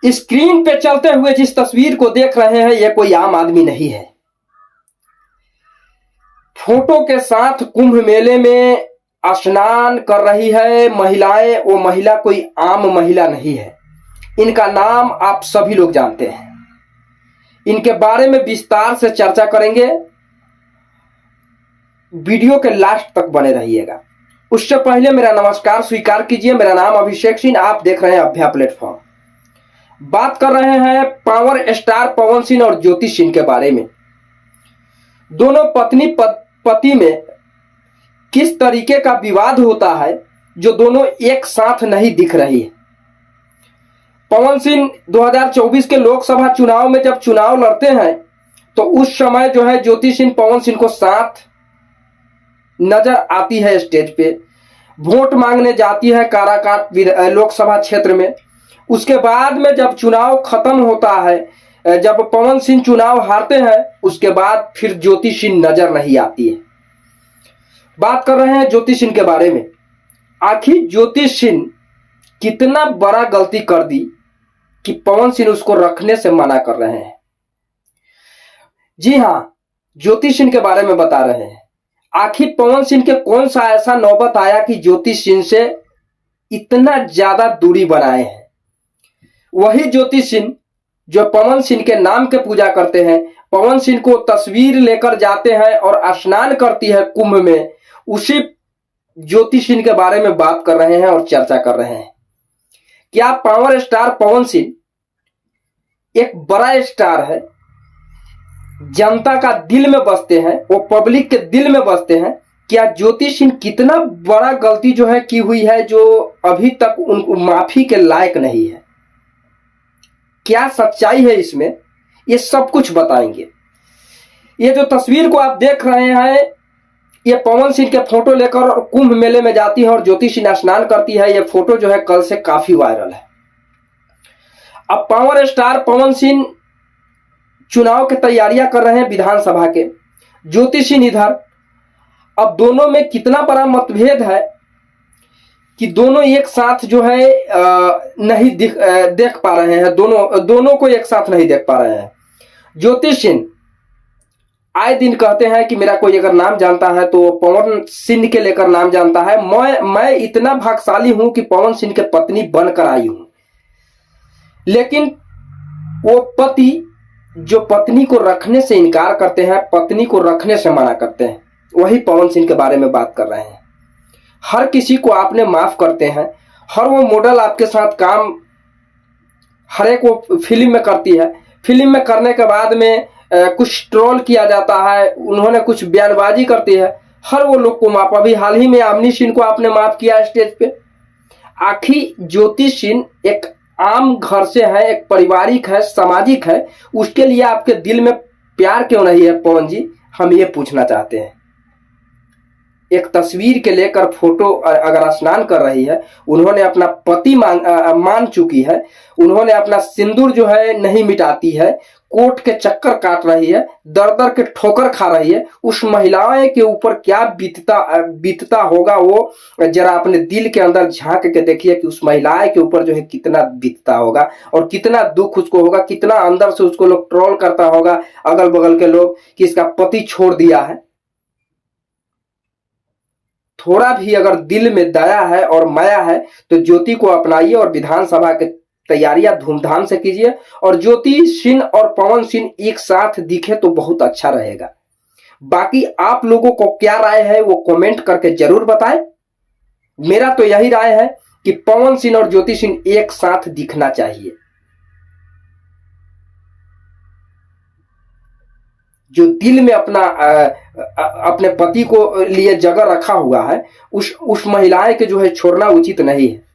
Screen पे चलते हुए जिस तस्वीर को देख रहे हैं यह कोई आम आदमी नहीं है। फोटो के साथ कुंभ मेले में स्नान कर रही है महिलाएं। वो महिला कोई आम महिला नहीं है। इनका नाम आप सभी लोग जानते हैं। इनके बारे में विस्तार से चर्चा करेंगे। वीडियो के लास्ट तक बने रहिएगा। उससे पहले मेरा नमस्कार स्वीकार कीजिए। मेरा नाम अभिषेक सिंह, आप देख रहे हैं अभ्या प्लेटफॉर्म। बात कर रहे हैं पावर स्टार पवन सिंह और ज्योति सिंह के बारे में। दोनों पत्नी पति में किस तरीके का विवाद होता है जो दोनों एक साथ नहीं दिख रही है। पवन सिंह 2024 के लोकसभा चुनाव में जब चुनाव लड़ते हैं तो उस समय जो है ज्योति सिंह पवन सिंह को साथ नजर आती है। स्टेज पे वोट मांगने जाती है काराकाट लोकसभा क्षेत्र में। उसके बाद में जब चुनाव खत्म होता है, जब पवन सिंह चुनाव हारते हैं, उसके बाद फिर ज्योति सिंह नजर नहीं आती है। बात कर रहे हैं ज्योति सिंह के बारे में। आखिर ज्योति सिंह कितना बड़ा गलती कर दी कि पवन सिंह उसको रखने से मना कर रहे हैं। जी हां, ज्योति सिंह के बारे में बता रहे हैं। आखिर पवन सिंह के कौन सा ऐसा नौबत आया कि ज्योति सिंह से इतना ज्यादा दूरी बनाए हैं। वही ज्योति सिंह जो पवन सिंह के नाम के पूजा करते हैं, पवन सिंह को तस्वीर लेकर जाते हैं और स्नान करती है कुंभ में, उसी ज्योति सिंह के बारे में बात कर रहे हैं और चर्चा कर रहे हैं। क्या पावर स्टार पवन सिंह एक बड़ा स्टार है, जनता का दिल में बसते हैं, वो पब्लिक के दिल में बसते हैं। क्या ज्योति सिंह कितना बड़ा गलती जो है की हुई है जो अभी तक उनको माफी के लायक नहीं है। क्या सच्चाई है इसमें, ये सब कुछ बताएंगे। ये जो तस्वीर को आप देख रहे हैं, ये पवन सिंह के फोटो लेकर कुंभ मेले में जाती है और ज्योति सिंह स्नान करती है। ये फोटो जो है कल से काफी वायरल है। अब पावर स्टार पवन सिंह चुनाव की तैयारियां कर रहे हैं विधानसभा के, ज्योति सिंह इधर। अब दोनों में कितना बड़ा मतभेद है कि दोनों एक साथ जो है नहीं देख पा रहे हैं। दोनों को एक साथ नहीं देख पा रहे हैं। ज्योति सिंह आए दिन कहते हैं कि मेरा कोई अगर नाम जानता है तो पवन सिंह के लेकर नाम जानता है। मैं इतना भाग्यशाली हूं कि पवन सिंह के पत्नी बनकर आई हूं। लेकिन वो पति जो पत्नी को रखने से इनकार करते हैं, पत्नी को रखने से मना करते हैं, वही पवन सिंह के बारे में बात कर रहे हैं। हर किसी को आपने माफ करते हैं। हर वो मॉडल आपके साथ काम हर एक वो फिल्म में करती है। फिल्म में करने के बाद में कुछ ट्रोल किया जाता है, उन्होंने कुछ बयानबाजी करती है। हर वो लोग को माफ। अभी हाल ही में आमनी सिंह को आपने माफ किया स्टेज पे। आखिर ज्योति सिंह एक आम घर से है, एक पारिवारिक है, सामाजिक है, उसके लिए आपके दिल में प्यार क्यों नहीं है पवन जी, हम ये पूछना चाहते हैं। एक तस्वीर के लेकर फोटो अगर स्नान कर रही है, उन्होंने अपना पति मान चुकी है, उन्होंने अपना सिंदूर जो है नहीं मिटाती है, कोर्ट के चक्कर काट रही है, दर दर के ठोकर खा रही है। उस महिलाएं के ऊपर क्या बीतता होगा, वो जरा अपने दिल के अंदर झांक के देखिए कि उस महिलाएं के ऊपर जो है कितना बीतता होगा और कितना दुख उसको होगा, कितना अंदर से उसको लोग ट्रोल करता होगा, अगल बगल के लोग, कि इसका पति छोड़ दिया है। थोड़ा भी अगर दिल में दया है और माया है तो ज्योति को अपनाइए और विधानसभा की तैयारियां धूमधाम से कीजिए। और ज्योति सिंह और पवन सिंह एक साथ दिखे तो बहुत अच्छा रहेगा। बाकी आप लोगों को क्या राय है वो कमेंट करके जरूर बताएं। मेरा तो यही राय है कि पवन सिंह और ज्योति सिंह एक साथ दिखना चाहिए। जो दिल में अपने पति को लिए जगह रखा हुआ है, उस महिलाएं के जो है छोड़ना उचित नहीं है।